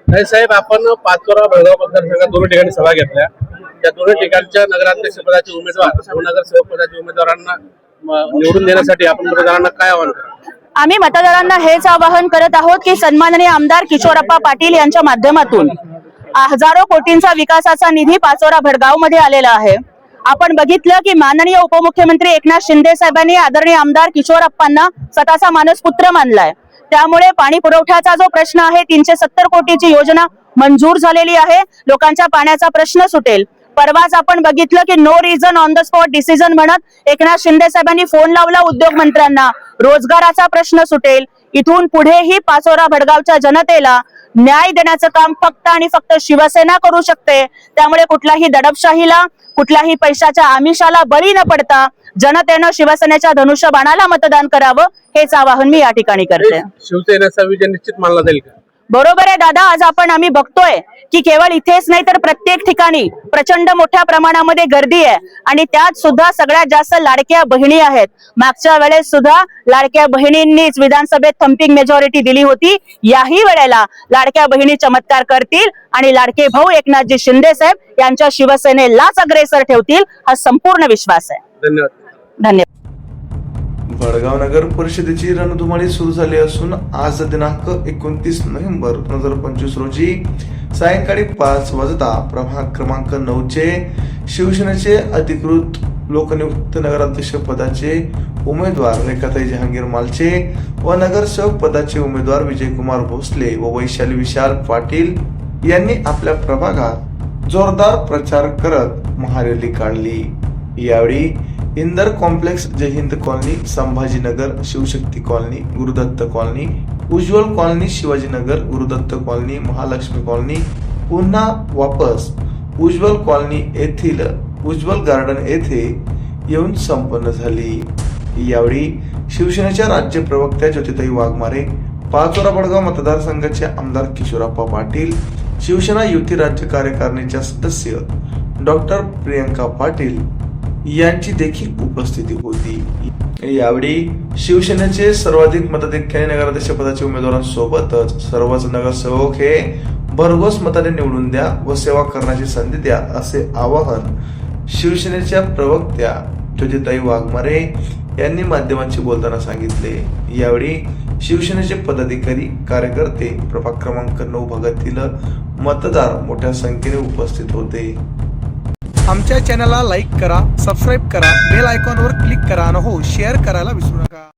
नाही साहेब, आपण पाचोरा बेळगाव मतदारसंघात दोन्ही ठिकाणी सभा घेतल्या. त्या दोन्ही ठिकाणच्या नगराध्यक्ष पदाचे उमेदवार, नगरसेवक पदाच्या उमेदवारांना निवडून देण्यासाठी आपण मतदारांना काय आवाहन करा? आम्ही मतदारांना हेच आवाहन करत आहोत की सन्माननीय आमदार किशोरप्पा पाटील यांच्या माध्यमातून हजारो कोटींचा विकासाचा निधी पाचोरा भडगाव मध्ये आलेला आहे. आपण बघितलं की माननीय उपमुख्यमंत्री एकनाथ शिंदे साहेबांनी आदरणीय आमदार किशोरप्पांना स्वतःचा मानसपुत्र मानलाय. त्यामुळे पाणी पुरवठ्याचा जो प्रश्न आहे 370 कोटीची योजना मंजूर झालेली आहे. लोकांच्या पाण्याचा प्रश्न सुटेल. परवाच आपण बघितलं की no reason on the spot decision म्हणत एकनाथ शिंदे साहेबांनी फोन लावला उद्योग मंत्र्यांना. रोजगाराचा प्रश्न सुटेल. इथून पुढेही पाचोरा भडगावच्या जनतेला न्याय देण्याचं काम फक्त आणि फक्त शिवसेना करू शकते. त्यामुळे कुठल्याही दडपशाहीला, कुठल्याही पैशाच्या आमिषाला बळी न पडता जनतेनं शिवसेनेच्या धनुष्यबाणाला मतदान करावं, हेच आवाहन मी या ठिकाणी करते. शिवसेनेचा विजय निश्चित मानला जाईल का? बरोबर आहे दादा. आज आम्ही बघतोय की केवळ इथेच नाही तर प्रत्येक ठिकाणी प्रचंड मोठ्या प्रमाणामध्ये गर्दी आहे आणि त्यात सुद्धा सगळ्यात जास्त लाडक्या बहिणी आहेत. मागच्या वेळेस सुद्धा लाडक्या बहिणींनीच विधानसभेत थम्पिंग मेजॉरिटी दिली होती. याही वेळेला लाडक्या बहिणी चमत्कार करतील आणि लाडके भाऊ एकनाथजी शिंदे साहेब यांच्या शिवसेनेलाच अग्रेसर ठेवतील, हा संपूर्ण विश्वास आहे. धन्यवाद. भडगाव नगर परिषदेची रणधुमाळी सुरू झाली असून आज दिनांक 29 नोव्हेंबर 2025 रोजी सायंकाळी 5 वाजता प्रभाग क्रमांक 9 चे शिवसेनेचे अधिकृत लोकनियुक्त नगराध्यक्ष पदाचे उमेदवार रेखाताई जहांगीर मालचे व नगरसेवक पदाचे उमेदवार विजयकुमार भोसले व वैशाली विशाल पाटील यांनी आपल्या प्रभागात जोरदार प्रचार करत महारॅली काढली. यावेळी Inder complex, Jai Hind colony, Sambhajinagar, Shivshakti colony, Gurudatta colony, Ujjwal colony, Shivajinagar, Gurudatta colony, Mahalakshmi colony, पुन्हा वापस उज्ज्वल कॉलनी येथील उज्ज्वल गार्डन येथे येऊन संपन्न झाली. यावेळी शिवसेनेच्या राज्य प्रवक्त्या ज्योतिताई वाघमारे, पाचोरा भडगाव मतदारसंघाचे आमदार किशोरप्पा पाटील, शिवसेना युती राज्य कार्यकारिणीच्या सदस्य डॉक्टर प्रियंका पाटील यांची देखील उपस्थिती होती. यावेळी शिवसेनेचे सर्वाधिक मताधिक्याने नगराध्यक्ष पदाचे उमेदवारांसोबतच सर्वच नगरसेवक हे भरघोस मताने निवडून द्या व सेवा करण्याची संधी द्या असे आवाहन शिवसेनेच्या प्रवक्त्या ज्योतिताई वाघमारे यांनी माध्यमांशी बोलताना सांगितले. यावेळी शिवसेनेचे पदाधिकारी, कार्यकर्ते, प्रभाग क्रमांक 9 भागातील मतदार मोठ्या संख्येने उपस्थित होते. आमच्या चॅनलला लाईक करा, सबस्क्राईब करा, बेल आयकॉनवर क्लिक करा आणि हो शेअर करायला विसरू नका.